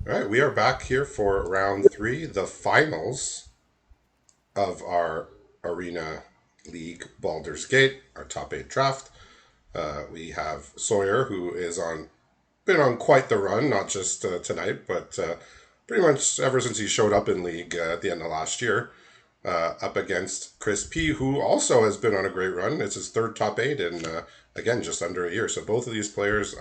All right, we are back here for round three, the finals of our Arena League Baldur's Gate, our top eight draft. We have Sawyer, who is on been on quite the run, not just tonight, but pretty much ever since he showed up in League at the end of last year. Up against Chris P, who also has been on a great run. It's his third top eight in, again, just under a year. So both of these players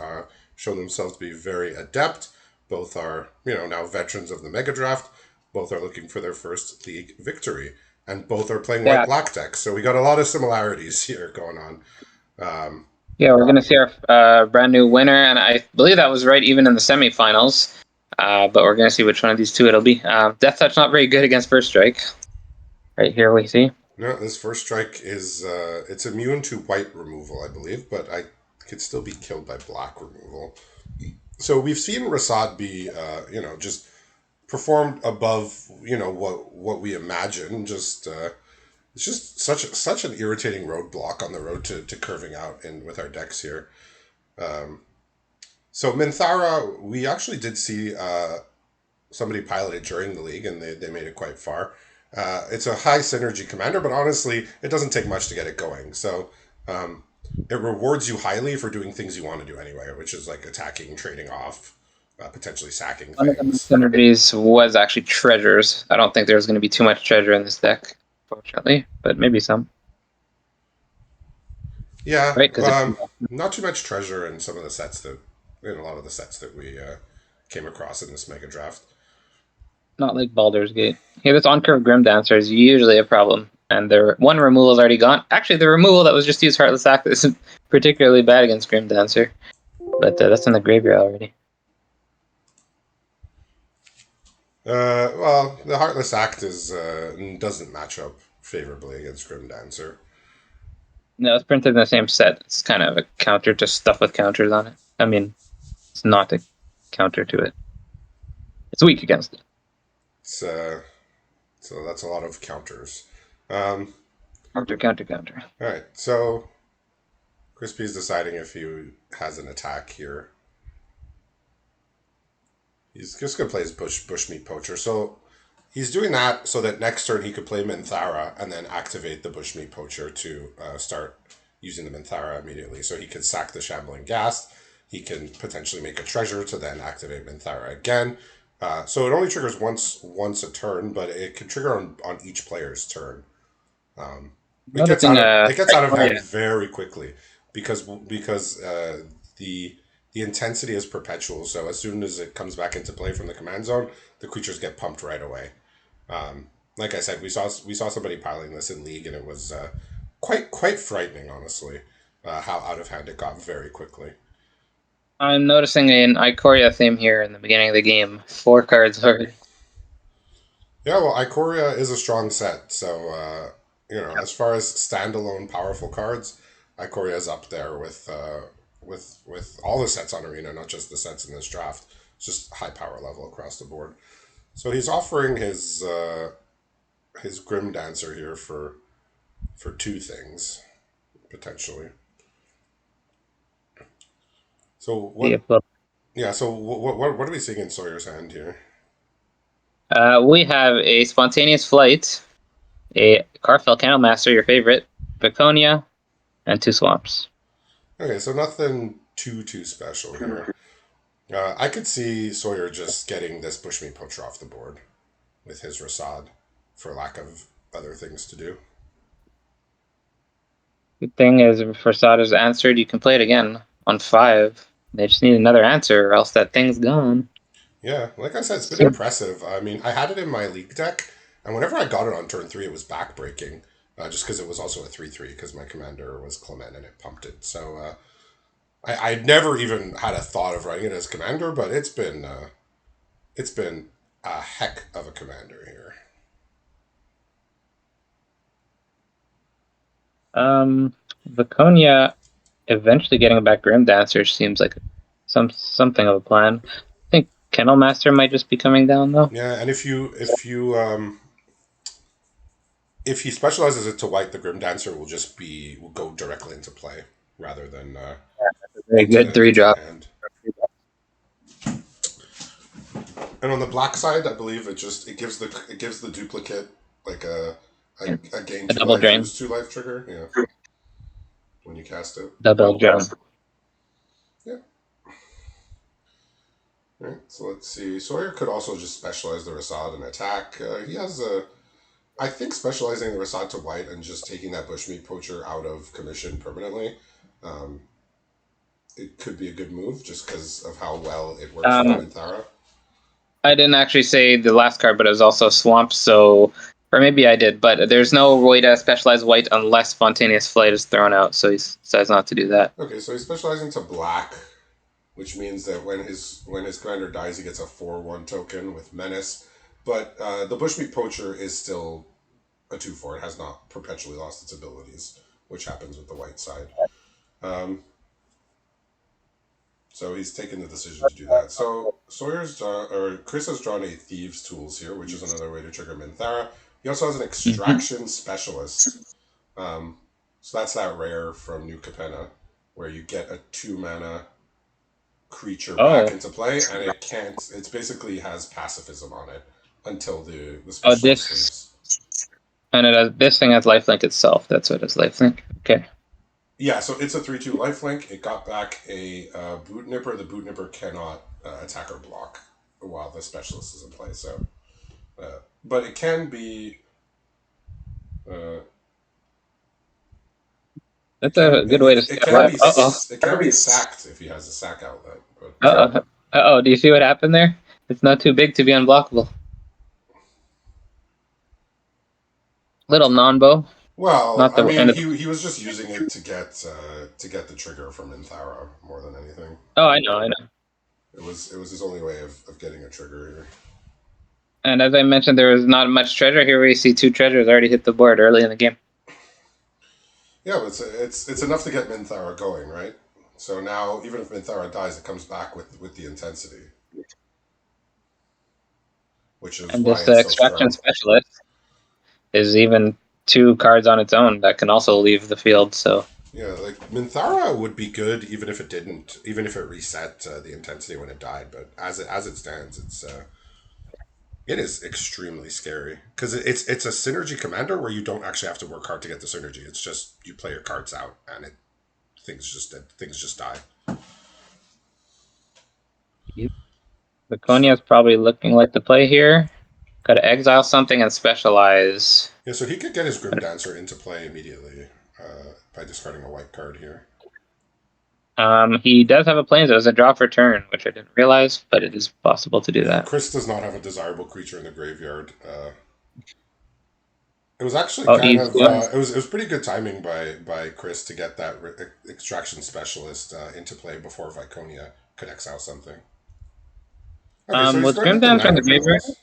show themselves to be very adept. Both are, now veterans of the Mega Draft. Both are looking for their first league victory. And both are playing white Yeah, black decks. So we got a lot of similarities here going on. Um, yeah, we're going to see our brand new winner, and I believe that was right even in the semifinals. But we're going to see which one of these two it'll be. Death Touch not very good against First Strike. Right here we see. no, this first strike is it's immune to white removal, I believe, but I could still be killed by black removal. So we've seen Rasad be, just performed above, what we imagine. Just it's just such an irritating roadblock on the road to curving out in with our decks here. Um, so Minthara, we actually did see somebody pilot it during the league, and they made it quite far. It's a high synergy commander, but honestly, it doesn't take much to get it going. So um, it rewards you highly for doing things you want to do anyway, which is like attacking, trading off, potentially sacking One of the things. synergies was actually treasures. I don't think there's going to be too much treasure in this deck, fortunately, but maybe some, Yeah, right? Because it's not too much treasure in some of the sets that in a lot of the sets that we came across in this mega draft. not like Baldur's Gate. Here, this on-curve Grim Dancer is usually a problem, and the one removal is already gone. Actually, the removal that was just used Heartless Act isn't particularly bad against Grim Dancer, but that's in the graveyard already. Well, the Heartless Act is doesn't match up favorably against Grim Dancer. No, it's printed in the same set. It's kind of a counter to stuff with counters on it. I mean, it's not a counter to it. It's weak against it. It's, so that's a lot of counters. Um, Counter, counter, counter. all right, so Crispy's deciding if he has an attack here. He's just gonna play his bushmeat poacher. So he's doing that so that next turn he could play Minthara and then activate the bushmeat poacher to start using the Minthara immediately. So he could sack the shambling ghast. He can potentially make a treasure to then activate Minthara again. So it only triggers once a turn, but it can trigger on each player's turn. Um, Noticing it gets out of hand yeah. very quickly because the intensity is perpetual. So as soon as it comes back into play from the command zone, the creatures get pumped right away. Like I said, we saw somebody piling this in league, and it was quite frightening, honestly, how out of hand it got very quickly. I'm noticing an Ikoria theme here in the beginning of the game. 4 cards already. Yeah, well, Ikoria is a strong set, so Yep. as far as standalone powerful cards, Ikoria is up there with all the sets on Arena, not just the sets in this draft. It's just high power level across the board. So he's offering his Grim Dancer here for two things potentially. So what? Yeah. So what are we seeing in Sawyer's hand here? We have a Spontaneous Flight, a Carfell Candlemaster, your favorite, Baconia, and 2 Swamps. Okay, so nothing too special here. I could see Sawyer just getting this Bushmeat Poacher off the board with his Rasad for lack of other things to do. Good thing is, if Forsad is answered, you can play it again on 5. They just need another answer, or else that thing's gone. Yeah, like I said, it's been impressive. I mean, I had it in my league deck, and whenever I got it on turn three, it was backbreaking, just because it was also a 3/3 because my commander was Clement and it pumped it. So I'd never even had a thought of writing it as commander, but it's been a heck of a commander here. Baconia eventually getting back Grim Dancer seems like something of a plan. I think Kennel Master might just be coming down though. Yeah, and if he specializes it to white, the Grim Dancer will go directly into play rather than Very good 3 into the drop. hand. And on the black side, I believe it gives the duplicate like a gain A 2 double life, drain. lose 2 life trigger. Yeah, when you cast it. Double drain. Yeah. All right. So let's see. Sawyer could also just specialize the Rasad and attack. He has a. I think specializing the Rasad to white and just taking that bushmeat poacher out of commission permanently, um, it could be a good move just because of how well it works with the Minthara. I didn't actually say the last card, but it was also swamp, so or maybe I did, but there's no way to specialize white unless spontaneous flight is thrown out, so he decides not to do that. Okay, so he's specializing to black, which means that when his commander dies, he gets a 4/1 token with menace. But the bushmeat poacher is still a 2/4. It has not perpetually lost its abilities, which happens with the white side. Um, so he's taken the decision to do that. So Chris has drawn a Thieves' Tools here, which is another way to trigger Minthara. He also has an Extraction Specialist. Um, so that's that rare from New Capenna, where you get a 2 mana creature back into play, and it can't. It basically has pacifism on it until the specialist This leaves. and this thing has lifelink itself. That's what it's lifelink. Okay. Yeah, so it's a 3/2 lifelink. It got back a boot nipper. The boot nipper cannot attack or block while the specialist is in play. So, but it can be. Uh, it That's can a good way to it stay can alive. be Uh it can be sacked if he has a sack outlet. But oh. Uh oh. Do you see what happened there? It's not too big to be unblockable. Little non-bow. well, Not I the mean, end of. he was just using it to get the trigger from Inthara more than anything. Oh, I know, I know. It was his only way of getting a trigger here. And as I mentioned, there was not much treasure. Here we see 2 treasures already hit the board early in the game. Yeah, but it's enough to get Minthara going, right? So now, even if Minthara dies, it comes back with the intensity, which is And why this it's so extraction strong. specialist is even 2 cards on its own that can also leave the field. So Yeah, like Minthara would be good even if it didn't, even if it reset the intensity when it died. But as it stands, it is extremely scary because it's a synergy commander where you don't actually have to work hard to get the synergy. It's just you play your cards out and things just die. Laconia is probably looking like the play here. Got to exile something and specialize. Yeah, so he could get his Grim Dancer into play immediately by discarding a white card here. He does have a plane, so it was a draw for turn, which I didn't realize, but it is possible to do Yeah, that. Chris does not have a desirable creature in the graveyard. It was actually Oh, kind he's of doing. it was pretty good timing by Chris to get that extraction specialist into play before Viconia could exile something. Okay, so he's Was going Grim with the Dancer in Nine the of graveyard? Melons.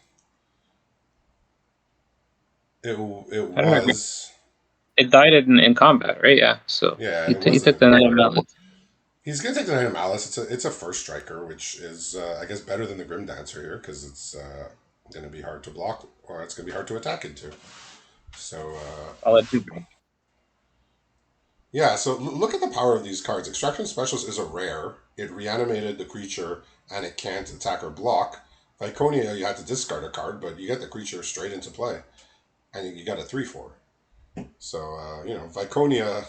It I don't remember. was. It died in combat, right? Yeah. So Yeah, he, it he was took a. the Knight of Melons. He's gonna take the Nine of Malice. It's a first striker, which is I guess better than the Grim Dancer here because it's gonna be hard to block or it's gonna be hard to attack into. So I'll let you. yeah, so look at the power of these cards. Extraction Specialist is a rare. It reanimated the creature and it can't attack or block. Viconia, you had to discard a card, but you get the creature straight into play, and you got a 3/4. So Viconia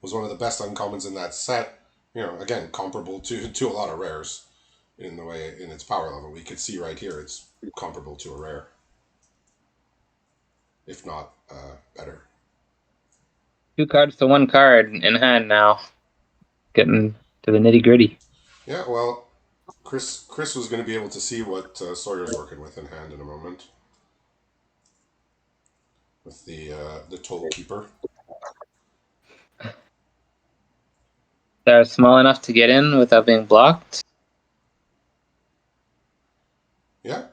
was one of the best uncommons in that set. Again, comparable to a lot of rares in its power level. We could see right here it's comparable to a rare, if not better. 2 cards to 1 card in hand now. Getting to the nitty gritty. Yeah, well, Chris was going to be able to see what Sawyer's working with in hand in a moment with the Toll Keeper. They're small enough to get in without being blocked. Yeah,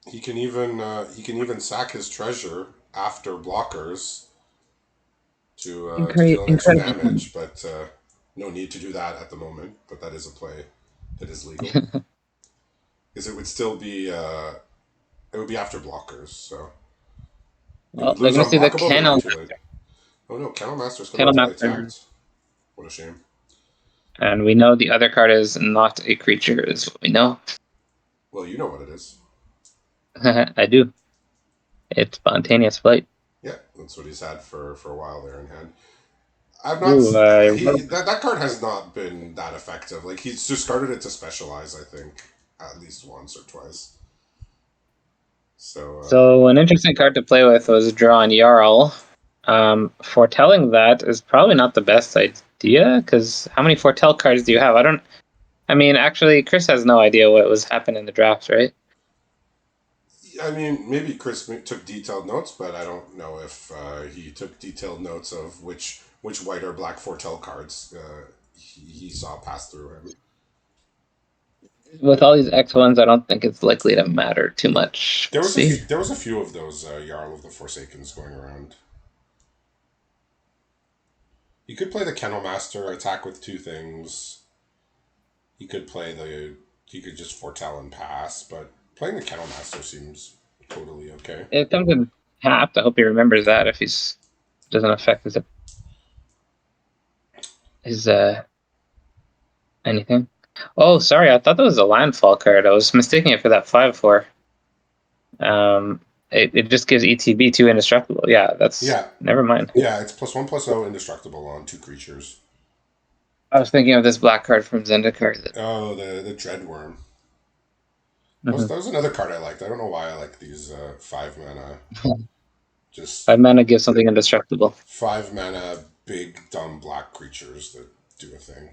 he can even sack his treasure after blockers to deal an extra Incredible. damage, but no need to do that at the moment. But that is a play that is legal because it would still be it would be after blockers, so it Well, would they're lose going to see the unblockable, but it'd be Kennel, too late. Oh no, Kennel Master's coming Kennel into play Master. tapped. What a shame. And we know the other card is not a creature, is what we know. Well, you know what it is. I do. It's spontaneous flight. Yeah, that's what he's had for a while there in hand. I've not. Ooh, That card has not been that effective. Like he's just started it to specialize. I think at least once or twice. So so an interesting card to play with was Draw and Jarl. Foretelling that is probably not the best idea because how many foretell cards do you have? I don't. I mean, actually, Chris has no idea what was happening in the drafts, right? I mean, maybe Chris took detailed notes, but I don't know if he took detailed notes of which white or black foretell cards he saw pass through him. With all these X ones, I don't think it's likely to matter too much. There Let's was a see. few, there was a few of those Jarl of the Forsakens going around. You could play the Kennel Master, attack with two things. He could play the. He could just foretell and pass, but playing the Kennel Master seems totally okay. It comes in tapped. I hope he remembers that if he's doesn't affect his anything. Oh, sorry, I thought that was a landfall card. I was mistaking it for that 5/4. Um, it just gives ETB two indestructible. Yeah, that's Yeah, never mind. yeah, it's +1/+0 indestructible on two creatures. I was thinking of this black card from Zendikar. Oh, the Dreadworm. Mm-hmm. That was another card I liked. I don't know why I like these 5 mana, just 5 mana gives something indestructible. 5 mana big dumb black creatures that do a thing.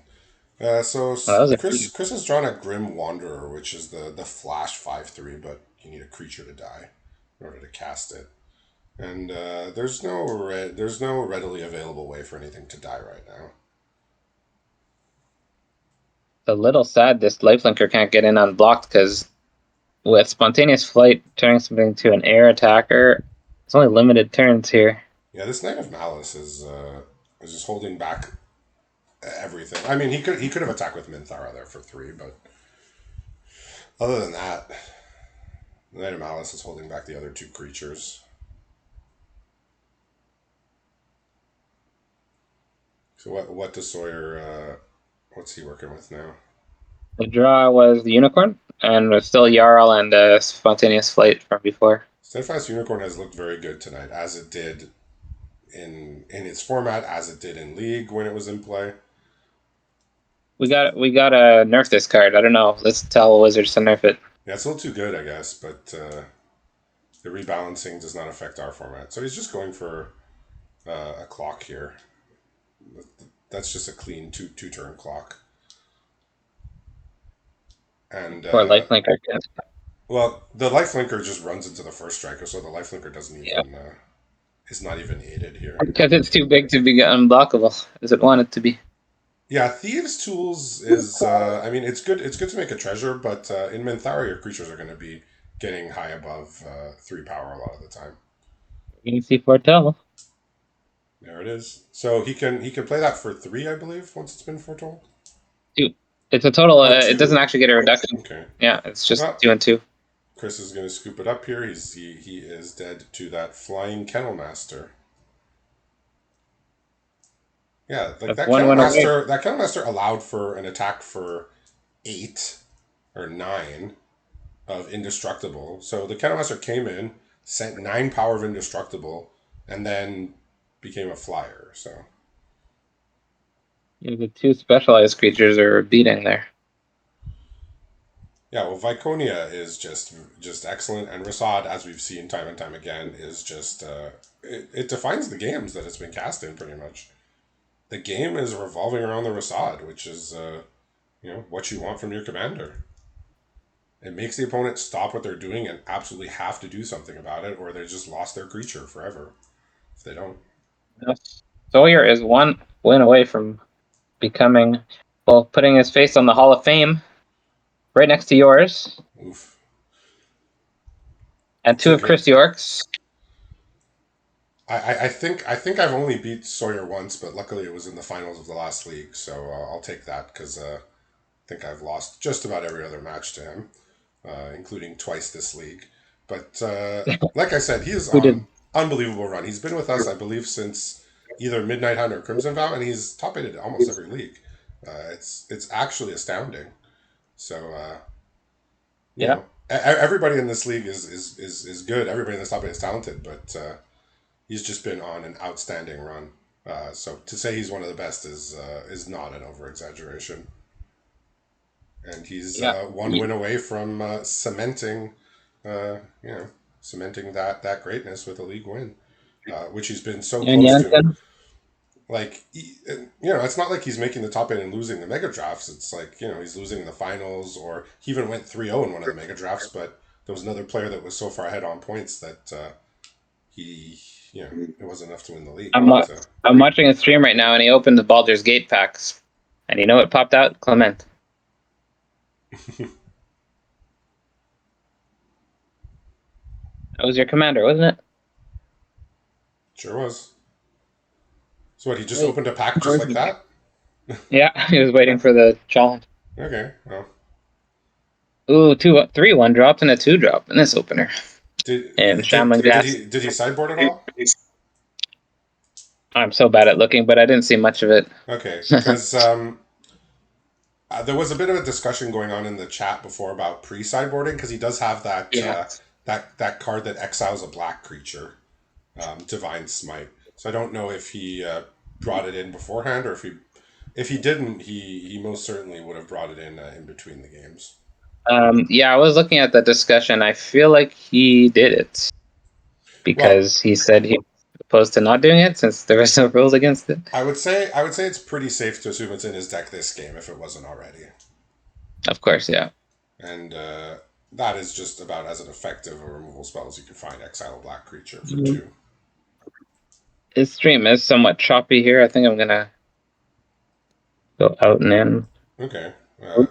So Well, that was Chris has drawn a Grim Wanderer, which is the flash 5/3, but you need a creature to die in order to cast it. And there's no readily available way for anything to die right now. a little sad this lifelinker can't get in unblocked because with spontaneous flight turning something to an air attacker, it's only limited turns here. Yeah, this Knight of Malice is just holding back everything. I mean, he could have attacked with Minthara there for 3, but other than that, the Knight of Malice is holding back the other two creatures. So what does Sawyer? What's he working with now? The draw was the unicorn, and was still Jarl and spontaneous flight from before. Steadfast Unicorn has looked very good tonight, as it did in its format, as it did in League when it was in play. We gotta nerf this card. I don't know. Let's tell Wizards to nerf it. Yeah, it's a little too good, I guess, but the rebalancing does not affect our format. So he's just going for a clock here. That's just a clean two turn clock. And Poor lifelinker. well, the lifelinker just runs into the first striker, so the lifelinker doesn't Yeah, even is not even aided here. because it's too big to be unblockable as it wanted to be. Yeah, Thieves' Tools is. I mean, it's good. It's good to make a treasure, but in Minthara, your creatures are going to be getting high above 3 power a lot of the time. You can see foretell. There it is. So he can play that for 3, I believe, once it's been foretold. Two. It's a total. Oh, It doesn't 2. actually get a reduction. Okay. Yeah, it's just Well, 2 and 2. Chris is going to scoop it up here. He is dead to that flying Kennel Master. Yeah, like That's one win away. That Kennel Master allowed for an attack for 8 or 9 of indestructible. So the Kennel Master came in, sent 9 power of indestructible, and then became a flyer. So Yeah, the two specialized creatures are beating there. yeah, well, Viconia is just excellent, and Rasad, as we've seen time and time again, is just it defines the games that it's been cast in pretty much. The game is revolving around the Rasad, which is what you want from your commander. It makes the opponent stop what they're doing and absolutely have to do something about it, or they just lost their creature forever if they don't. Yes. Sawyer is one win away from becoming, well, putting his face on the Hall of Fame right next to yours, Oof. and It's two a of good. Chris York's. I think I've only beat Sawyer once, but luckily it was in the finals of the last league, so I'll take that because I think I've lost just about every other match to him, including twice this league. But like I said, he is Who did? on unbelievable run. He's been with us, I believe, since either Midnight Hunt or Crimson Vow, and he's top eighted almost every league. It's actually astounding. So you Yeah. know. everybody in this league is good. Everybody in this top eight is talented, but he's just been on an outstanding run. So to say he's one of the best is not an over exaggeration. And he's Yeah. one win away from you know, cementing that greatness with a league win, which he's been so And close to. Jansen. Like, it's not like he's making the top eight and losing the mega drafts. It's like, he's losing in the finals, or he even went 3-0 in one of the mega drafts, but there was another player that was so far ahead on points that he, it wasn't enough to win the league. I'm wa- I'm watching a stream right now, and he opened the Baldur's Gate packs, and you know what popped out? Clement. That was your commander, wasn't it? Sure was. So what, he just Wait. opened a pack just like that? Yeah, he was waiting for the challenge. Okay, well. Ooh, 3-1 dropped and a 2-drop in this opener. And Shambling Gas. Did he sideboard at all? I'm so bad at looking, but I didn't see much of it. Okay, because there was a bit of a discussion going on in the chat before about pre-sideboarding, because he does have that that card that exiles a black creature, Divine Smite. So I don't know if he brought it in beforehand, or if he didn't, he most certainly would have brought it in between the games. Yeah, I was looking at the discussion. I feel like he did it because he said he was opposed to not doing it since there were no rules against it. I would say it's pretty safe to assume it's in his deck this game if it wasn't already. Of course, yeah. And that is just about as an effective a removal spell as you can find. Exile a black creature for 2. His stream is somewhat choppy here. I think I'm gonna go out and in. Okay,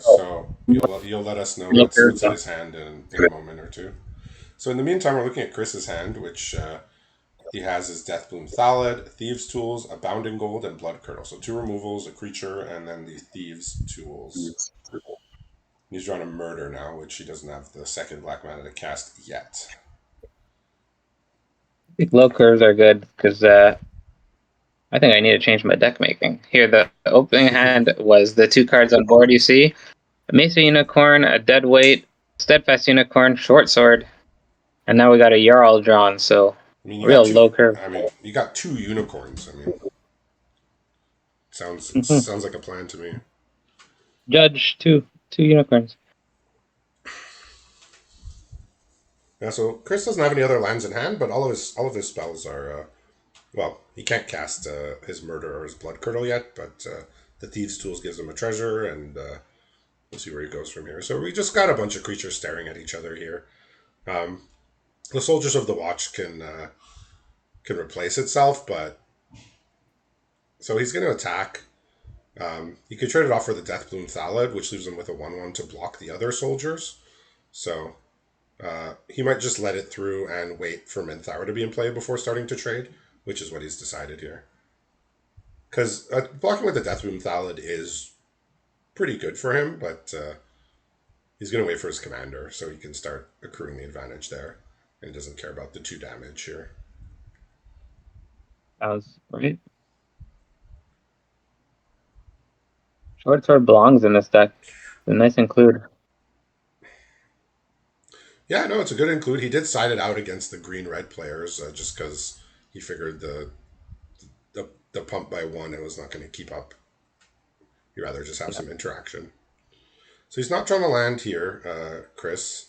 so you'll let us know what's in his hand in a moment or two. So in the meantime, we're looking at Chris's hand, which he has his Deathbloom Thallid, Thieves' Tools, a Bounding Gold, and Blood Curdle. So 2 removals, a creature, and then the Thieves' Tools. He's drawn a Murder now, which he doesn't have the second black mana to cast yet. I think low curves are good because I think I need to change my deck making. Here, the opening hand was the 2 cards on board you see. A Mesa Unicorn, a Deadweight, Steadfast Unicorn, Short Sword, and now we got a Jarl drawn, so You real got 2. low curve. You got 2 unicorns. Sounds like a plan to me. Judge, two unicorns. Yeah, so Chris doesn't have any other lands in hand, but all of his spells are he can't cast his Murder or his Blood Curdle yet, but the Thieves' Tools gives him a treasure, and we'll see where he goes from here. So we just got a bunch of creatures staring at each other here. The Soldiers of the Watch can replace itself, but so he's going to attack. He could trade it off for the Deathbloom Thallid, which leaves him with a 1/1 to block the other soldiers. So he might just let it through and wait for Minthara to be in play before starting to trade, which is what he's decided here. Because blocking with the Deathbloom Thallid is pretty good for him, but he's going to wait for his commander so he can start accruing the advantage there, and doesn't care about the 2 damage here. That was right. Short Sword belongs in this deck. It's a nice include. Yeah, no, it's a good include. He did side it out against the green-red players just because he figured the pump by 1 it was not going to keep up. He'd rather just have some interaction. So he's not trying to land here, Chris.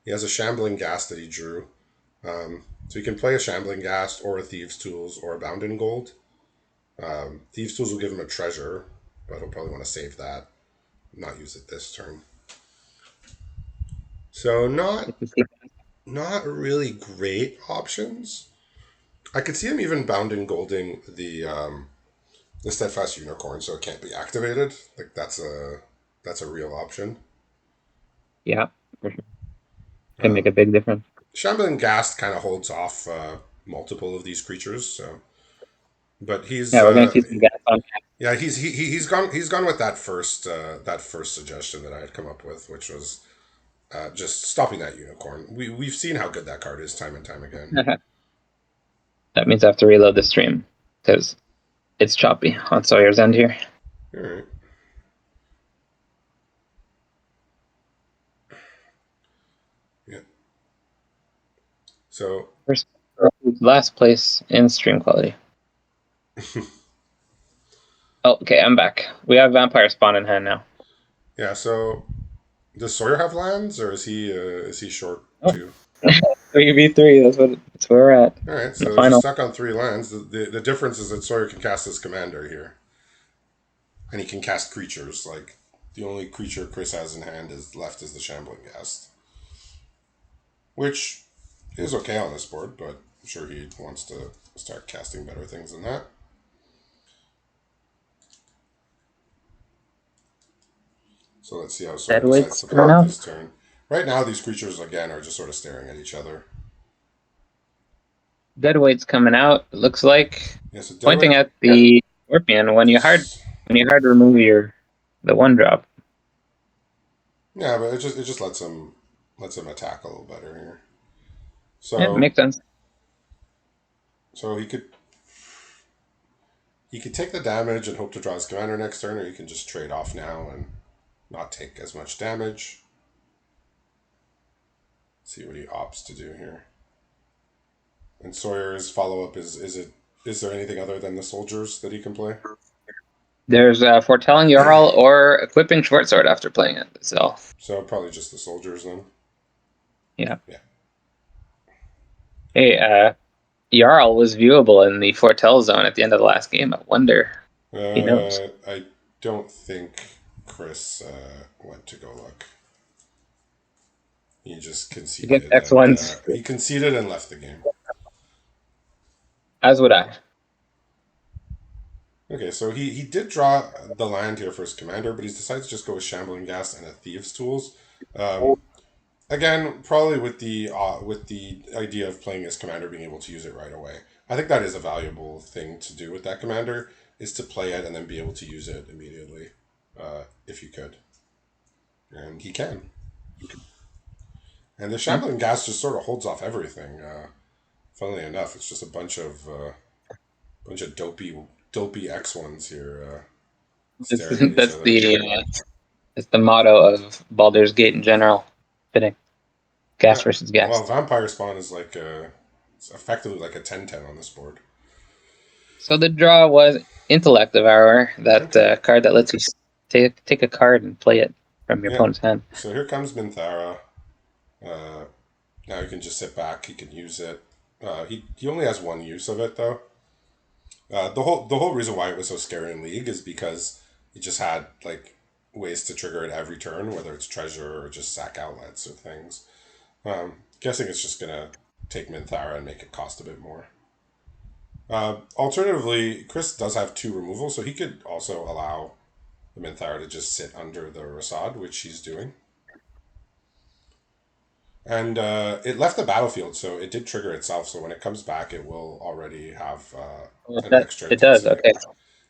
He has a Shambling Ghast that he drew. So he can play a Shambling Ghast or a Thieves' Tools or a Bound in Gold. Thieves' Tools will give him a treasure, but he'll probably want to save that. Not use it this turn. So not really great options. I could see him even Bounding Golding the Steadfast Unicorn, so it can't be activated. Like that's a real option. Yeah, for sure. Can make a big difference. Shambling Ghast kind of holds off multiple of these creatures, so. But he's we're gonna see some gas on. Yeah, he's gone with that first suggestion that I had come up with, which was just stopping that unicorn. We've seen how good that card is time and time again. That means I have to reload the stream because it's choppy on Sawyer's end here. All right. Yeah. So First, last place in stream quality. Oh, okay, I'm back. We have Vampire Spawn in hand now. yeah. So does Sawyer have lands, or is he short Oh. too? 3v3, that's where we're at. All right. The So he's final. stuck on 3 lands. The difference is that Sawyer can cast his commander here, and he can cast creatures. Like the only creature Chris has in hand is left is the Shambling Ghast, which is okay on this board, but I'm sure he wants to start casting better things than that. So let's see how Sawyer decides Deadweight's to play coming out out. this turn. Right now, these creatures again are just sort of staring at each other. Deadweight's coming out. It looks like Yeah, so pointing Deadweight at the Scorpion when you hard is remove the 1-drop. yeah, but it just lets him attack a little better here. Yeah, So makes sense. so he could take the damage and hope to draw his commander next turn, or he can just trade off now and not take as much damage. See what he opts to do here. And Sawyer's follow up is there anything other than the soldiers that he can play? There's foretelling Jarl or equipping short sword after playing it. So Probably just the soldiers then. yeah. Yeah. Hey, Jarl was viewable in the foretell zone at the end of the last game. I wonder. He knows. I don't think Chris went to go look. He just Against conceded and X1s, left the game. as would I. Okay, so he did draw the land here for his commander, but he's decided to just go with Shambling Ghast and a Thieves' Tools. Again, probably with the idea of playing his commander being able to use it right away. I think that is a valuable thing to do with that commander, is to play it and then be able to use it immediately, if you could. And he can. And the Yeah. Shambling Ghast just sort of holds off everything. Funnily enough, it's just a bunch of dopey X1s here staring at each That's other. the motto of Baldur's Gate in general. Fitting. Gas Yeah. versus Well, gas. Vampire Spawn is it's effectively like a 10-10 on this board. So the draw was Intellect Devourer, that Okay. card that lets you take a card and play it from your Yeah. opponent's hand. So here comes Minthara. Now he can just sit back. He can use it. He only has one use of it though. The whole reason why it was so scary in League is because it just had like ways to trigger it every turn, whether it's treasure or just sack outlets or things. Guessing it's just gonna take Minthara and make it cost a bit more. Alternatively, Chris does have 2 removals, so he could also allow the Minthara to just sit under the Rasad, which he's doing. And it left the battlefield, so it did trigger itself. So when it comes back, it will already have an extra It does, intensity. okay.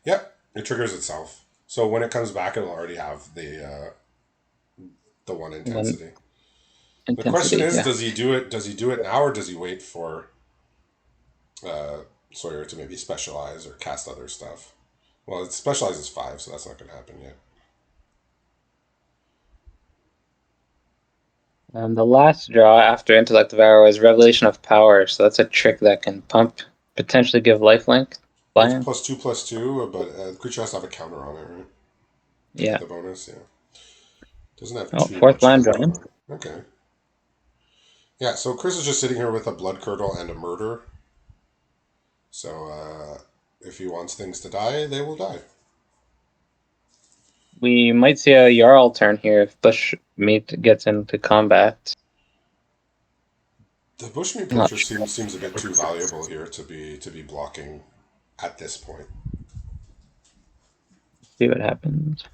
Yep, it triggers itself. So when it comes back, it'll already have the one One intensity. The question intensity, is, yeah. does he do it? Does he do it now, or does he wait for Sawyer to maybe specialize or cast other stuff? Well, it specializes 5, so that's not going to happen yet. The last draw after Intellect Devourer was Revelation of Power, so that's a trick that can potentially give lifelink. It's Flying. +2/+2, but the creature has to have a counter on it, right? To get Yeah. the bonus, yeah. Doesn't have Oh, too fourth much land drawn. counter. Okay. Yeah, so Chris is just sitting here with a Blood Curdle and a Murder. So if he wants things to die, they will die. We might see a Jarl turn here if Bushmeat gets into combat. The Bushmeat Not Poacher sure. seems a bit too valuable here to be blocking at this point. See what happens.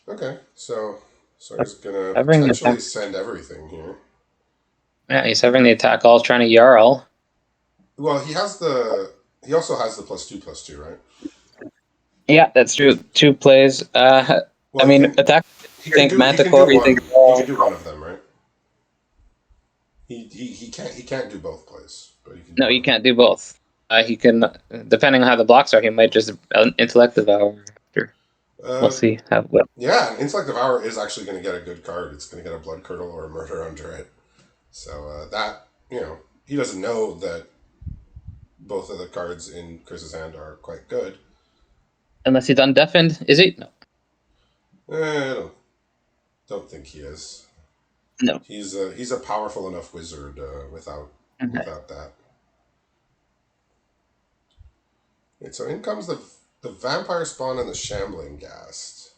Okay, so he's gonna Severing the potentially attack. send everything here. Yeah, he's severing the attack. All trying to Jarl. Well, he also has the +2/+2, right? Yeah, that's true. 2 plays. Well, attack. he You can think do Manticore? You think? he can do one of them, right? He can't do both plays, but he can do No, one you of them. can't do both. He can, depending on how the blocks are, he might just intellect devour after. We'll Uh, see how well. yeah, an Intellect Devour is actually going to get a good card. It's going to get a Blood Curdle or a Murder under it. So that, he doesn't know that both of the cards in Chris's hand are quite good. Unless he's undeafened, is he? No. I don't think he is. No. He's a powerful enough wizard without that. Right, so in comes the Vampire Spawn and the Shambling Ghast.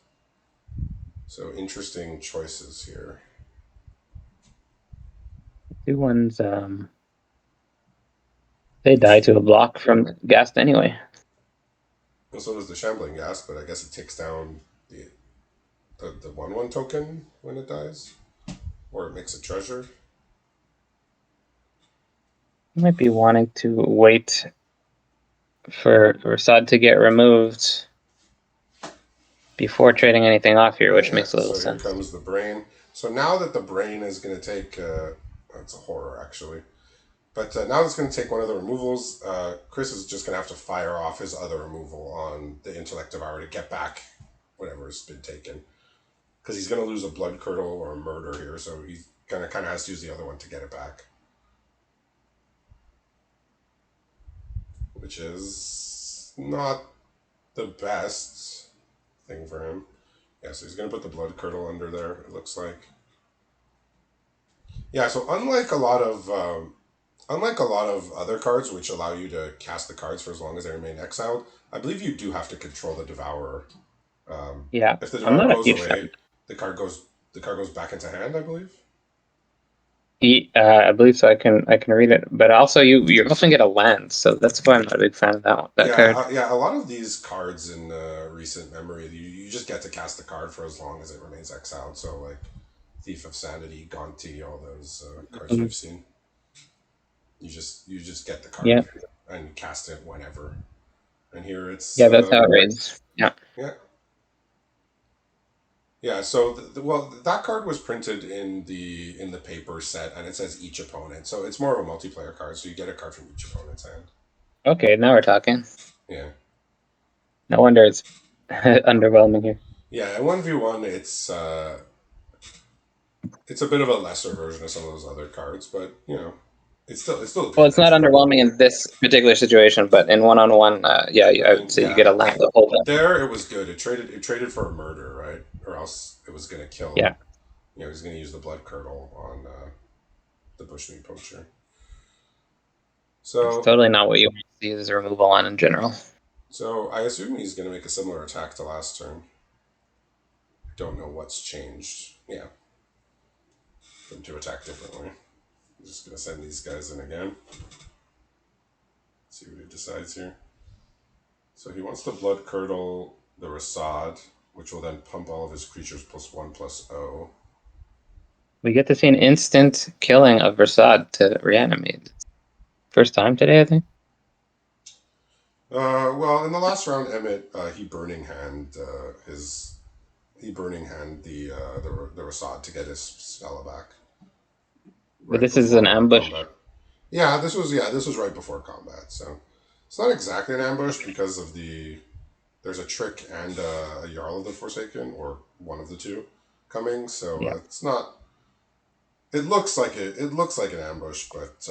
So interesting choices here. Two ones. They die to a block from Gast anyway. And so does the Shambling Ghast, but I guess it takes down the 1/1 token when it dies, or it makes a treasure. You might be wanting to wait for Rasad to get removed before trading anything off here, which Yeah. makes a little So here sense. comes the brain. So now that the brain is going to take, that's a horror actually. But now it's going to take one of the removals. Chris is just going to have to fire off his other removal on the Intellect Devour to get back whatever's been taken. Because he's going to lose a Blood Curdle or a Murder here, so he's going to kind of has to use the other one to get it back. Which is not the best thing for him. Yeah, so he's going to put the Blood Curdle under there, it looks like. Yeah, so unlike a lot of other cards which allow you to cast the cards for as long as they remain exiled, I believe you do have to control the Devourer. Yeah, If the I'm Devourer not a goes huge fan. away, the card goes back into hand, I believe. I believe so. I can read it, but also you often get a land, so that's why I'm not a big fan of that Yeah, card. yeah. A lot of these cards in recent memory, you just get to cast the card for as long as it remains exiled. So like Thief of Sanity, Gonti, all those cards Mhm. we've seen. You just get the Yeah, card and cast it whenever. And here it's yeah, that's how it reads. Yeah. yeah. Yeah, so well, that card was printed in the paper set, and it says each opponent. So it's more of a multiplayer card. So you get a card from each opponent's hand. Okay, now we're talking. Yeah, No wonder it's underwhelming here. yeah. And 1v1, it's a bit of a lesser version of some of those other cards, but it's still Well, good it's not eventually. underwhelming in this particular situation, but in one-on-one, yeah, I I would mean, say you yeah, get a land the whole time. there it was good. It traded for a murder, right? Or else it was gonna kill. Yeah, He's gonna use the blood curdle on the bushmeat poacher. it's So totally not what you want to see as a removal on in general. so I assume he's gonna make a similar attack to last turn. Don't know what's changed. Yeah, him to attack differently. I'm just gonna send these guys in again. See what he decides here. So he wants to blood curdle the Rasad, which will then pump all of his creatures +1/+0. We get to see an instant killing of Versad to reanimate. First time today, I think. Well, in the last round, Emmett he burning hand the Rasad to get his spell back But right this is an before ambush. combat. Yeah, this was right before combat. So it's not exactly an ambush because there's a trick and a Jarl of the Forsaken, or one of the two, coming. So Yeah. it's not. It looks like it. It looks like an ambush, but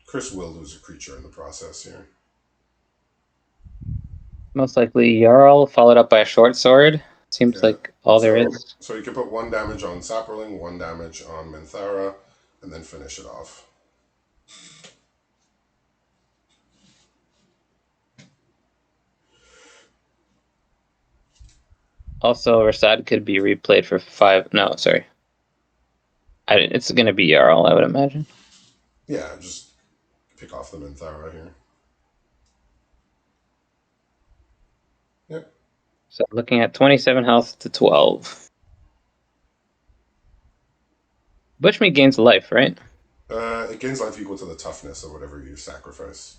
Chris will lose a creature in the process here. Most likely Jarl, followed up by a short sword. Seems Yeah. like all there So is. so you can put 1 damage on Saproling, 1 damage on Minthara, and then finish it off. Also, Rasad could be replayed for 5. No, sorry. It's going to be Jarl, I would imagine. Yeah, just pick off the Minthara here. Yep. So looking at 27 health to 12. Bushmeat gains life, right? It gains life equal to the toughness of whatever you sacrifice.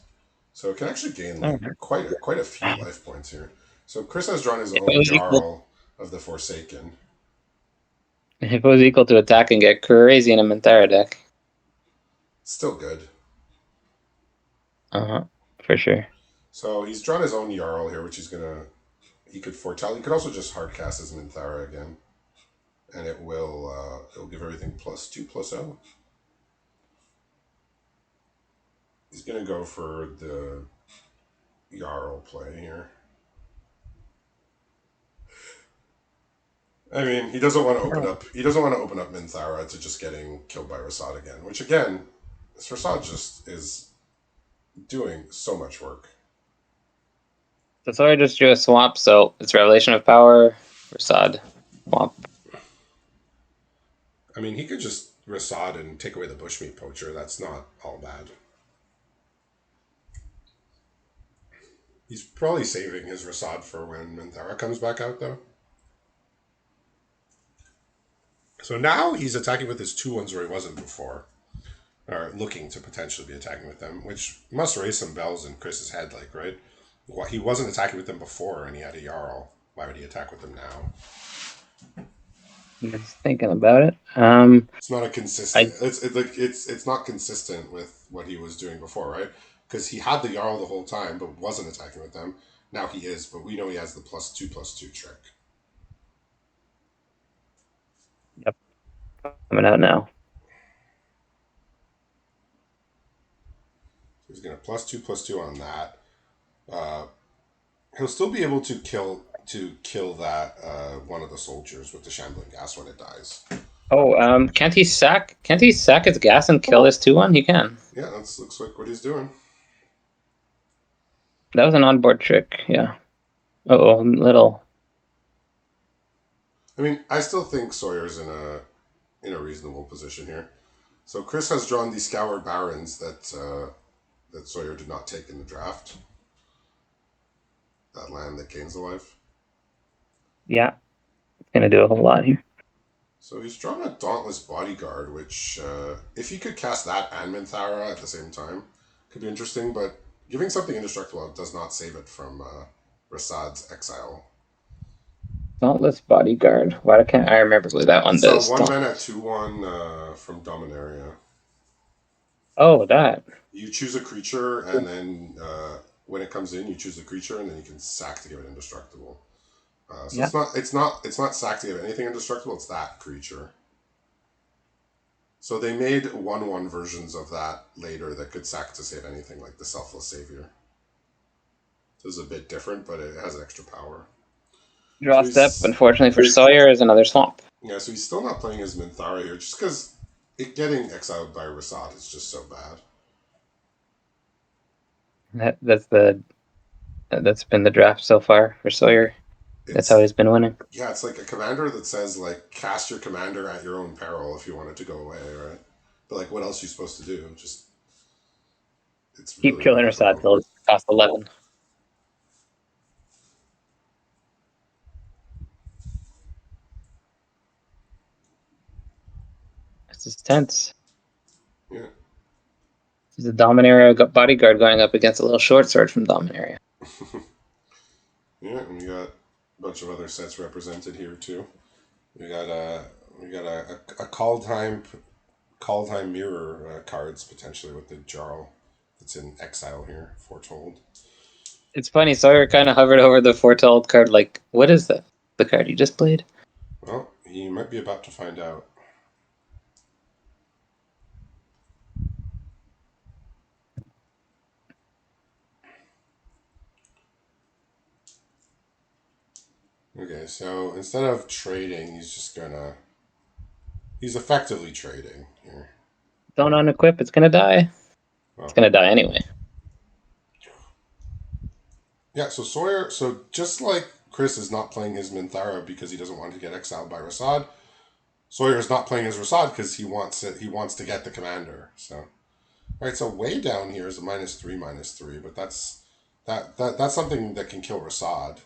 So it can actually gain All like right. quite a few life points here. So Chris has drawn his If it own was equal, Jarl of the Forsaken. if it was equal to attack and get crazy in a Minthara deck. Still good. Uh huh. For sure. So he's drawn his own Jarl here, which he could foretell. He could also just hardcast his Minthara again, and it'll give everything +2/+0. He's gonna go for the Jarl play here. I mean, he doesn't want to open up. He doesn't want to open up Minthara to just getting killed by Rasad again. Which again, this Rasad just is doing so much work. So Sawyer just drew a swamp, so it's Revelation of Power, Rasad, swamp. I mean, he could just Rasad and take away the bushmeat poacher. That's not all bad. He's probably saving his Rasad for when Minthara comes back out, though. So now he's attacking with his 2/1s where he wasn't before. Or looking to potentially be attacking with them, which must raise some bells in Chris's head, like, right? Well, he wasn't attacking with them before and he had a Jarl. Why would he attack with them now? He's thinking about it. It's not a consistent. It's not consistent with what he was doing before, right? Because he had the Jarl the whole time, but wasn't attacking with them. Now he is, but we know he has the +2/+2 trick. Yep, coming out now. So he's gonna +2/+2 on that. He'll still be able to kill that one of the soldiers with the shambling gas when it dies. Oh, can't he sack? Can't he sack his gas and kill this 2/1? He can. Yeah, that looks like what he's doing. That was an onboard trick. Yeah. Oh, little. I mean, I still think Sawyer's in a reasonable position here. So Chris has drawn these Scoured Barons that Sawyer did not take in the draft. That land that gains the life. Yeah, it's gonna do a whole lot here. So he's drawn a Dauntless Bodyguard, which, if he could cast that and Minthara at the same time, could be interesting, but giving something indestructible does not save it from Rasad's exile. Dauntless Bodyguard. Why can't I remember what that one It's a does? 1 mana 2/1 from Dominaria. Oh, that. You choose a creature, and then when it comes in, you choose a creature, and then you can sack to give it indestructible. So Yeah. it's not sack to give anything indestructible. It's that creature. So they made 1/1 versions of that later that could sack to save anything, like the Selfless Savior. So it's a bit different, but it has extra power. Draw So step, unfortunately for Sawyer, is another swamp. yeah, so he's still not playing his Minthara here, just because getting exiled by Rasad is just so bad. That's been the draft so far for Sawyer. That's how he's been winning. Yeah, it's like a commander that says, like, cast your commander at your own peril if you want it to go away, right? But, like, what else are you supposed to do? Just, it's Keep really killing Rasad till it costs 11. This is tense. Yeah. This is a Dominaria bodyguard going up against a little short sword from Dominaria. Yeah, and we got a bunch of other sets represented here too. We got a Kaldheim mirror cards potentially with the Jarl that's in exile here, foretold. It's funny, Sawyer kind of hovered over the foretold card like, what is that? The card you just played? Well, he might be about to find out. Okay, so instead of trading, he's effectively trading here. Don't unequip, it's gonna die. Well, It's gonna die anyway. yeah, so just like Chris is not playing his Minthara because he doesn't want to get exiled by Rasad, Sawyer is not playing his Rasad because he wants to get the commander. So, right, so way down here is a -3/-3, but that's something that can kill Rasad.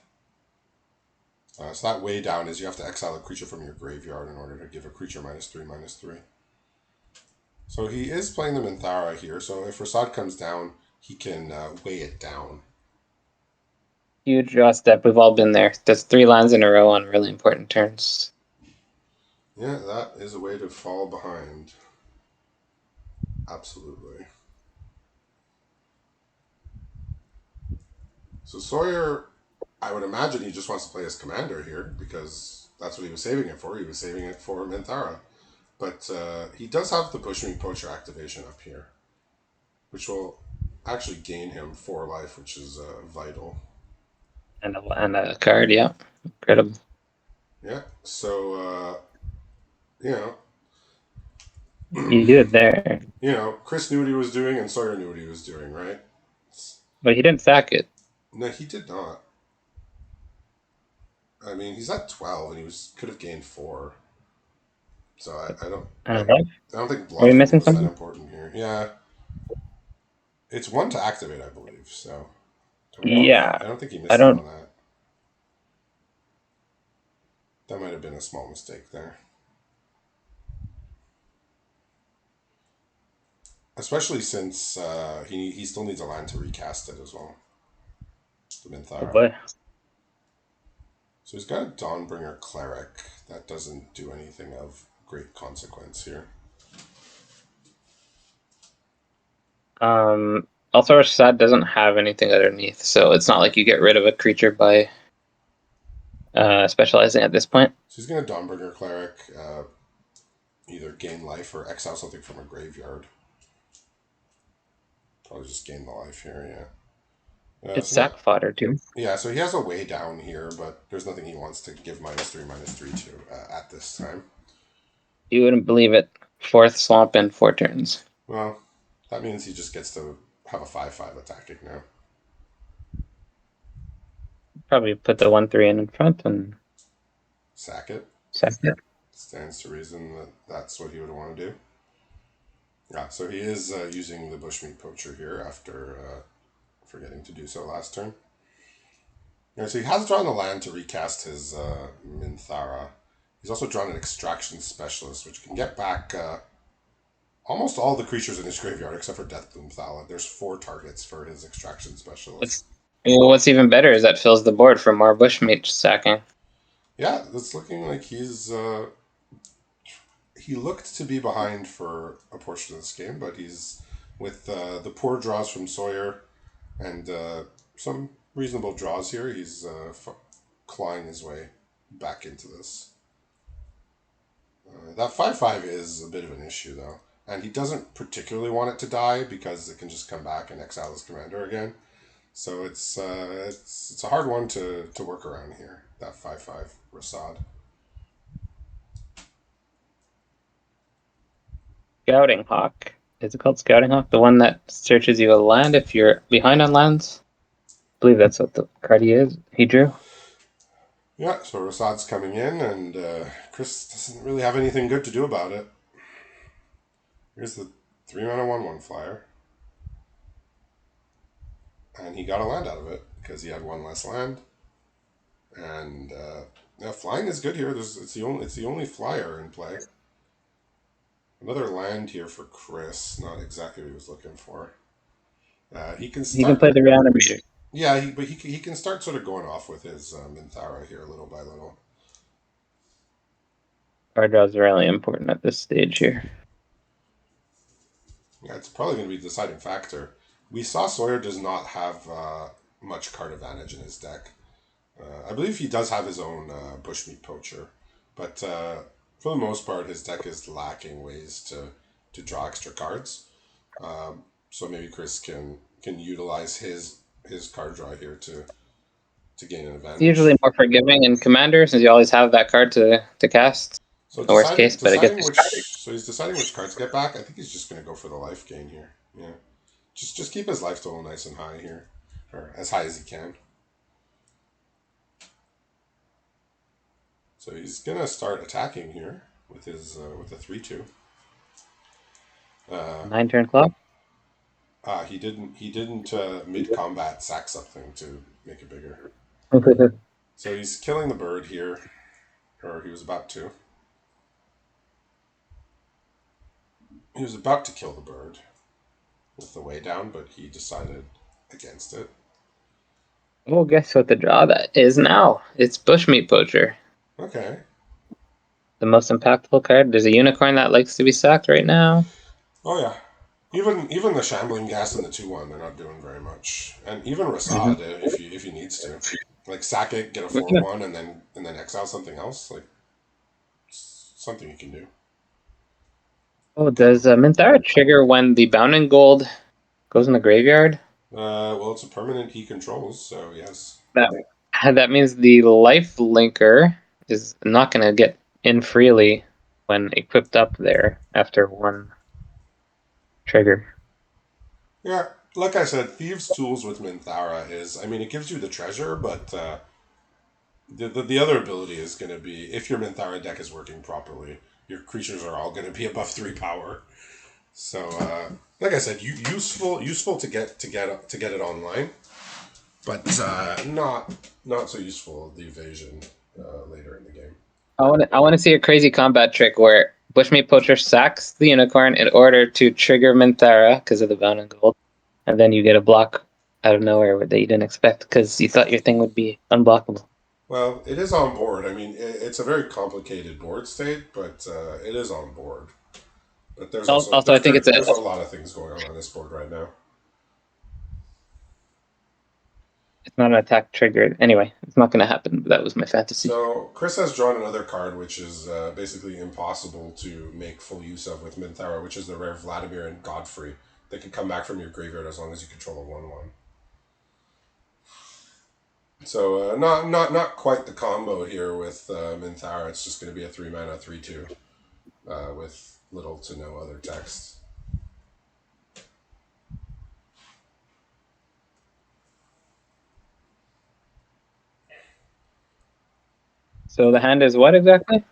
So that way down is you have to exile a creature from your graveyard in order to give a creature -3/-3. So he is playing the Minthara here. So if Rasad comes down, he can weigh it down. Huge draw step. We've all been there. That's 3 lands in a row on really important turns. Yeah, that is a way to fall behind. Absolutely. So Sawyer I would imagine he just wants to play as commander here because that's what he was saving it for. He was saving it for Minthara. But he does have the Bushmeat Poacher activation up here, which will actually gain him 4 life, which is vital. And a card, yeah. Incredible. Yeah, so, you know, You do it there. Chris knew what he was doing and Sawyer knew what he was doing, right? But he didn't sack it. No, he did not. I mean, he's at 12 and could have gained 4. So I don't know. I don't think Are we blocking missing was that something? important here. Yeah, it's 1 to activate, I believe. So Yeah. I don't think he I missed out don't. on that. That might have been a small mistake there, especially since he still needs a land to recast it as well. The Oh Minthara. boy. So he's got a Dawnbringer Cleric. That doesn't do anything of great consequence here. Also, Rashad doesn't have anything underneath, so it's not like you get rid of a creature by specializing at this point. So he's going to Dawnbringer Cleric, either gain life or exile something from a graveyard. Probably just gain the life here, yeah. It's So sack fodder too. yeah, so he has a way down here, but there's nothing he wants to give -3/-3 to at this time. You wouldn't believe it. 4th swamp in 4 turns. Well, that means he just gets to have a 5/5 attacking now. Probably put the 1/3 in front and Sack it. sack it. Stands to reason that that's what he would want to do. Yeah, so he is using the Bushmeat Poacher here after forgetting to do so last turn. Yeah, so he has drawn a land to recast his Minthara. He's also drawn an Extraction Specialist, which can get back almost all the creatures in his graveyard except for Deathbloom Thala. There's 4 targets for his Extraction Specialist. What's even better is that fills the board for more bushmeat sacking. Yeah, it's looking like he looked to be behind for a portion of this game, but he's with the poor draws from Sawyer and some reasonable draws here. He's clawing his way back into this. That 5/5 is a bit of an issue though, and he doesn't particularly want it to die because it can just come back and exile his commander again. So it's a hard one to work around here. That 5/5 Rasad. Scouting Hawk. Is it called Scouting Hawk? The one that searches you a land if you're behind on lands? I believe that's what the card he drew. Yeah, so Rasad's coming in, and Chris doesn't really have anything good to do about it. Here's the 3-mana 1/1 flyer. And he got a land out of it because he had 1 less land. And yeah, flying is good here. It's the only flyer in play. Another land here for Chris. Not exactly what he was looking for. He can You can start. play the Reanimator. Yeah, but he can start sort of going off with his Minthara here little by little. Card draws are really important at this stage here. Yeah, it's probably going to be the deciding factor. We saw Sawyer does not have much card advantage in his deck. I believe he does have his own Bushmeat Poacher, but for the most part, his deck is lacking ways to draw extra cards. So maybe Chris can utilize his card draw here to gain an It's usually advantage. more forgiving in Commander since you always have that card to cast. So The worst case, but I guess he's deciding which cards to get back. I think he's just going to go for the life gain here. Yeah, just keep his life total nice and high here, or as high as he can. So he's gonna start attacking here with his with a 3/2. 9-turn clock. He didn't mid combat sack something to make it bigger. So he's killing the bird here, or he was about to. He was about to kill the bird with the way down, but he decided against it. Well, guess what the draw that is now? It's Bushmeat Poacher. Okay. The most impactful card. There's a unicorn that likes to be sacked right now. Oh yeah. Even the Shambling Gas and the 2/1, they're not doing very much. And even Rasad, if he needs to. Like sack it, get a We're 4/1, and then exile something else. Like something you can do. Oh, does Minthara trigger when the Bounding Gold goes in the graveyard? Well, it's a permanent he controls, so yes. That that means the life linker is not going to get in freely when equipped up there after one trigger. Yeah, like I said, Thieves' Tools with Minthara is, I mean, it gives you the treasure, but the other ability is going to be, if your Minthara deck is working properly, your creatures are all going to be above 3 power. So, like I said, useful to get it online, but not so useful the evasion later in the game. I want to see a crazy combat trick where Bushmeat Poacher sacks the unicorn in order to trigger Minthara because of the Bounding Gold, and then you get a block out of nowhere that you didn't expect because you thought your thing would be unblockable. Well, it is on board. I mean, it's a very complicated board state, but it is on board. But there's also Also, I think it's there's a lot of things going on this board right now. it's not an attack trigger. Anyway, it's not going to happen. But that was my fantasy. So Chris has drawn another card, which is basically impossible to make full use of with Minthara, which is the rare Vladimir and Godfrey. They can come back from your graveyard as long as you control a 1/1. So not quite the combo here with Minthara. It's just going to be a 3 mana 3/2 with little to no other text. So the hand is what exactly?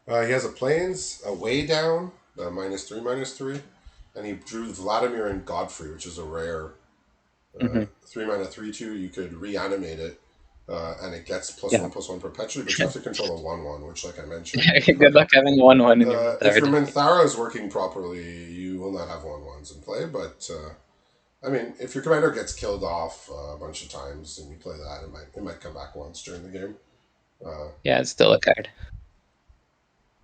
He has a plains, a way down, -3/-3, and he drew Vladimir and Godfrey, which is a rare Mm-hmm. 3 mana 3/2. You could reanimate it, and it gets plus Yeah. 1/1 perpetually, but you have to control a 1/1, which, like I mentioned, Good luck having 1/1 in your if Minthara your deck. Minthara is working properly, you will not have 1/1s in play. But I mean, if your commander gets killed off a bunch of times and you play that, it might come back once during the game. Uh, Yeah, it's still a card.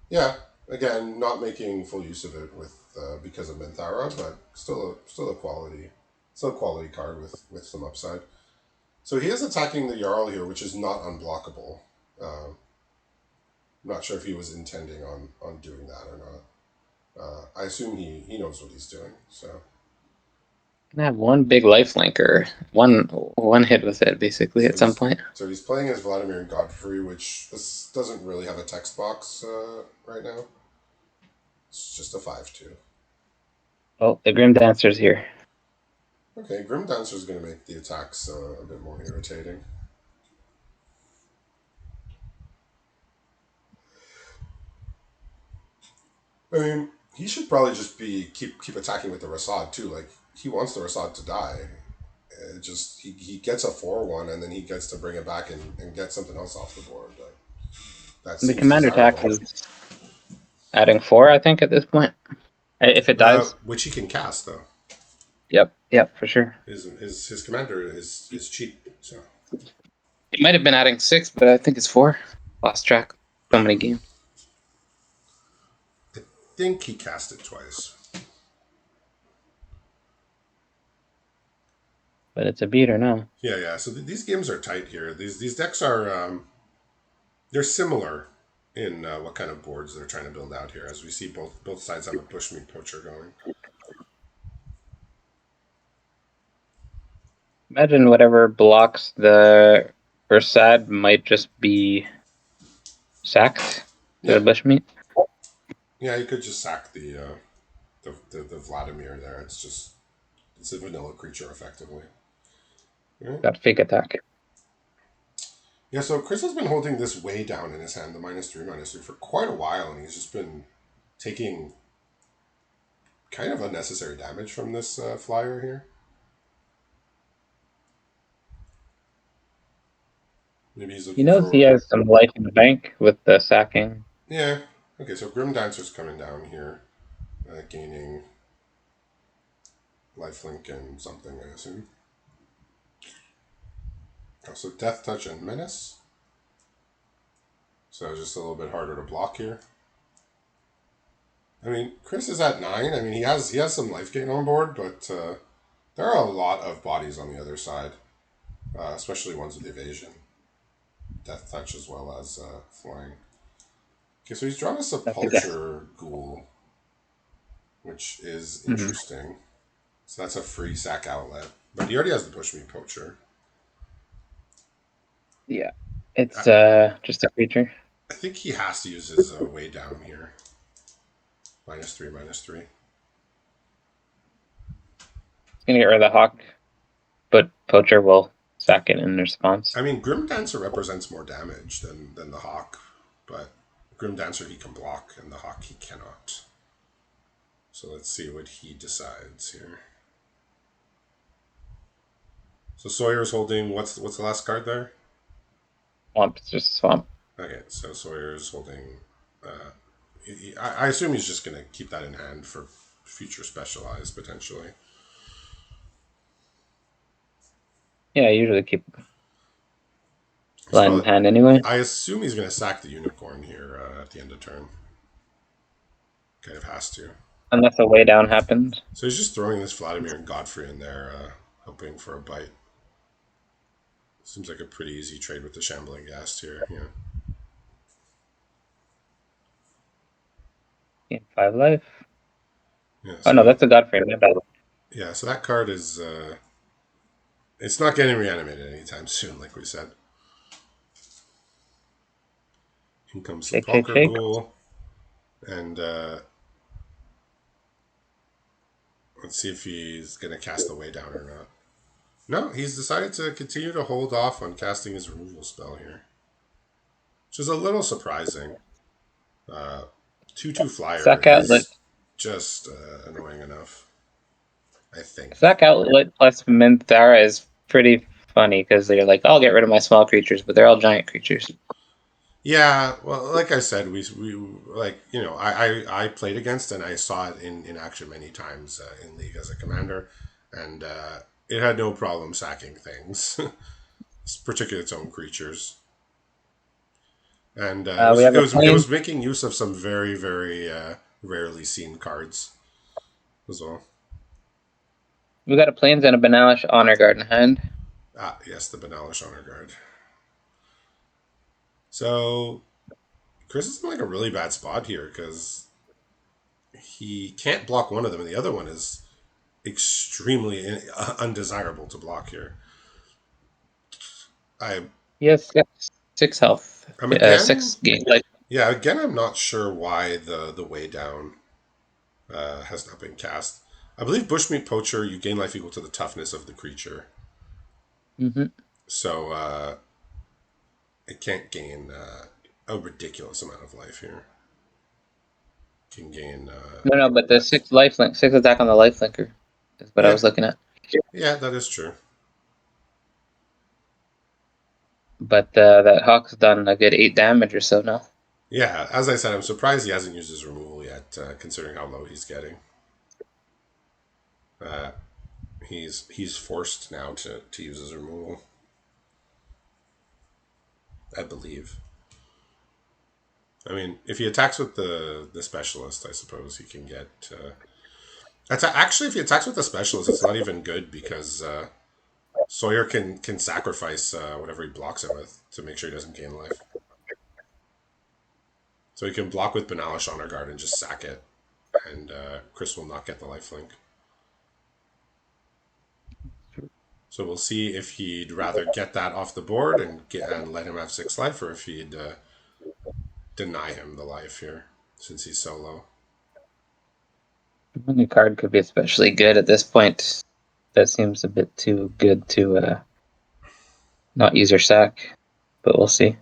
yeah, again, not making full use of it with because of Minthara, but still a quality card with some upside. So he is attacking the Jarl here, which is not unblockable. I'm not sure if he was intending on doing that or not. I assume he knows what he's doing. So Gonna have one big life linker, one hit with it basically so at some he's point. so he's playing as Vladimir and Godfrey, which this doesn't really have a text box right now. It's just a 5/2. Oh, the Grim Dancer's here. Okay, Grim Dancer is going to make the attacks a bit more irritating. I mean, he should probably just be keep attacking with the Rasad too. Like he wants the Rasad to die. Just he gets a 4/1 and then he gets to bring it back and get something else off the board. Like, that The seems commander attack desirable. is adding 4, I think, at this point. If it dies. Which he can cast though. Yep, for sure. His commander is cheap. So It might have been adding 6, but I think it's 4. Lost track. So many games. I think he cast it twice. But it's a beater now. Yeah. So these games are tight here. These decks are they're similar in what kind of boards they're trying to build out here. As we see, both sides have a bushmeat poacher going. Imagine whatever blocks the Versad might just be sacked to the Yeah, bushmeat. yeah. You could just sack the Vladimir there. It's a vanilla creature effectively. Yeah. Got fake attack. Yeah. So Chris has been holding this way down in his hand, the -3/-3, for quite a while, and he's just been taking kind of unnecessary damage from this flyer here. Maybe he's He looking knows he for. has some life in the bank with the sacking. Yeah. Okay, so Grim Dancer's coming down here, gaining lifelink and something, I assume. Oh, so Death Touch and Menace. So just a little bit harder to block here. I mean, Chris is at 9. I mean, he has some life gain on board, but there are a lot of bodies on the other side, especially ones with evasion. death touch as well as flying. Okay, so he's drawn us a That's a guess. Poacher Ghoul, which is Hmm. interesting. So that's a free sack outlet. But he already has the Bushmeat Poacher. Yeah, I, it's just a creature. I think he has to use his way down here. -3, -3. It's gonna get rid of the hawk, but poacher will sack it in response. I mean, Grim Dancer represents more damage than the Hawk, but Grim Dancer he can block, and the Hawk he cannot. So let's see what he decides here. So Sawyer's holding what's the last card there? Swamp. It's just a swamp. Okay, so Sawyer's holding. I assume he's just gonna keep that in hand for future specialized potentially. Yeah, I usually keep He's land in probably. hand anyway. I assume he's gonna sack the unicorn here at the end of turn. Kind of has to. Unless a way down happens. So he's just throwing this Vladimir and Godfrey in there, hoping for a bite. Seems like a pretty easy trade with the Shambling Ghast here. Yeah. Gain 5 life. Yeah. Oh no, So that's a Godfrey. My bad. yeah. So that card is. It's not getting reanimated anytime soon, like we said. In comes Shake, shake, Sepulchre shake. Ghoul, and let's see if he's gonna cast the way down or not. No, he's decided to continue to hold off on casting his removal spell here, which is a little surprising. Uh, 2/2 flyer Sack outlet. is just annoying enough, I think. Sack outlet plus Minthara is pretty funny because they're like, I'll get rid of my small creatures, but they're all giant creatures. Yeah, well, like I said, we like I played against and I saw it in action many times in league as a commander, and it had no problem sacking things, particularly its own creatures, and it We was have it a was it plane. was making use of some very rarely seen cards as well. We got a plains and a Banalish Honor Guard in hand. Ah, yes, the Banalish Honor Guard. So Chris is in like a really bad spot here because he can't block one of them, and the other one is extremely undesirable to block here. I Yes, six health. am again, Six gain life. yeah, again, I'm not sure why the way down has not been cast. I believe Bushmeat Poacher, you gain life equal to the toughness of the creature, Mm-hmm. so it can't gain a ridiculous amount of life here. It can gain, No, but the six life link, six attack on the life linker is what I yeah, was looking at. yeah, that is true. But that Hawk's done a good 8 damage or so now. Yeah, as I said, I'm surprised he hasn't used his removal yet, considering how low he's getting. Uh, he's forced now to use his removal, I believe. I mean, if he attacks with the specialist, I suppose he can get. Actually, if he attacks with the specialist, it's not even good because Sawyer can sacrifice whatever he blocks it with to make sure he doesn't gain life. So he can block with Banalish Honor Guard and just sack it, and Chris will not get the life link. So we'll see if he'd rather get that off the board and let him have 6 life, or if he'd deny him the life here since he's so low. The card could be especially good at this point. That seems a bit too good to not use your sack, but we'll see.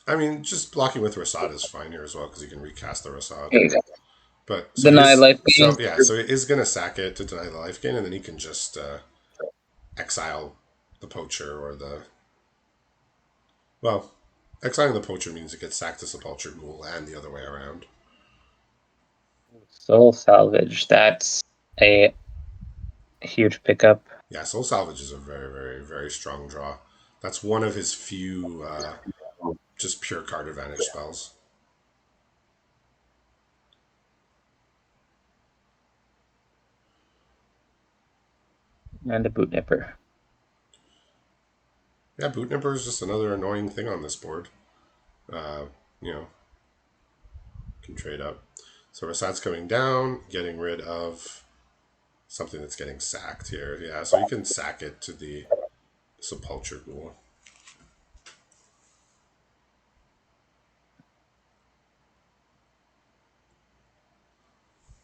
I mean, just blocking with Rasad is fine here as well because he can recast the Rasad. But so he Deny is life gain. so yeah, so he is gonna sack it to deny the life gain, and then he can just exile the poacher or the well, exiling the poacher means it gets sacked to Sepulchre Ghoul and the other way around. Soul salvage. That's a huge pickup. Yeah, Soul Salvage is a very strong draw. That's one of his few just pure card advantage spells. And a boot nipper. Yeah, Boot Nipper is just another annoying thing on this board. Uh, you know, can trade up. So Rasad's coming down, getting rid of something that's getting sacked here. Yeah, so you can sack it to the Sepulture Ghoul.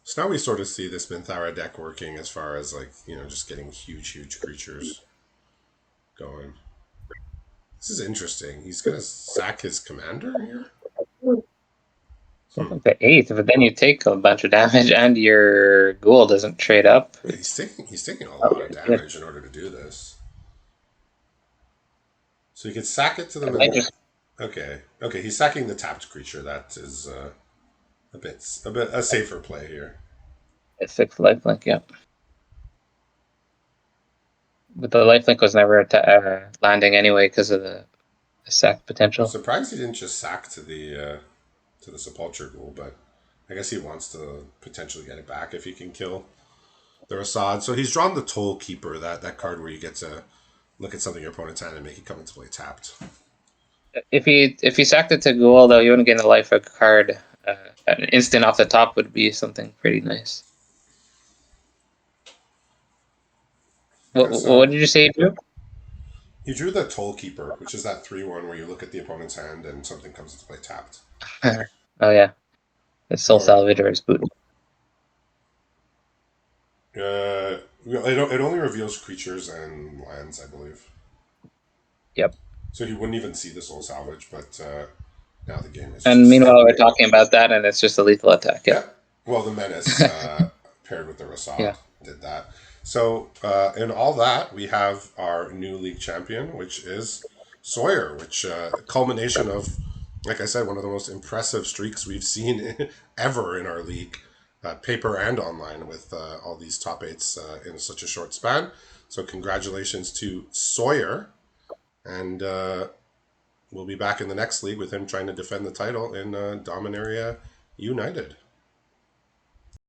So now we sort of see this Minthara deck working as far as like, just getting huge creatures going. This is interesting. He's gonna sack his commander here? Like the eighth, but then you take a bunch of damage and your ghoul doesn't trade up. Yeah, he's taking a lot of damage in order to do this. So you could sack it to them I might and just okay. He's sacking the tapped creature. That is a bit a safer play here. get 6 lifelink, yeah. But the lifelink was never landing anyway because of the sack I'm potential. surprised he didn't just sack to the Sepulture Ghoul, but I guess he wants to potentially get it back if he can kill the Rasad. So he's drawn the Toll Keeper, that card where you get to look at something your opponent's hand and make it come into play tapped. If he sacked it to ghoul, though, you wouldn't get a life a card. An instant off the top would be something pretty nice. Yeah, What so did you say, Drew? he drew the Toll Keeper, which is that 3/1 where you look at the opponent's hand and something comes into play tapped. Oh yeah, it's Soul Or Salvage or his boot. it only reveals creatures and lands, I believe. Yep. So he wouldn't even see the Soul Salvage, but now the game is And just meanwhile, we're talking about that, and it's just a lethal attack. yeah. Yep. Well, the Menace paired with the Yeah. Rasad did that. So in all that, we have our new league champion, which is Sawyer, which culmination of, like I said, one of the most impressive streaks we've seen ever in our league, paper and online, with all these top eights in such a short span. So congratulations to Sawyer, and we'll be back in the next league with him trying to defend the title in Dominaria United.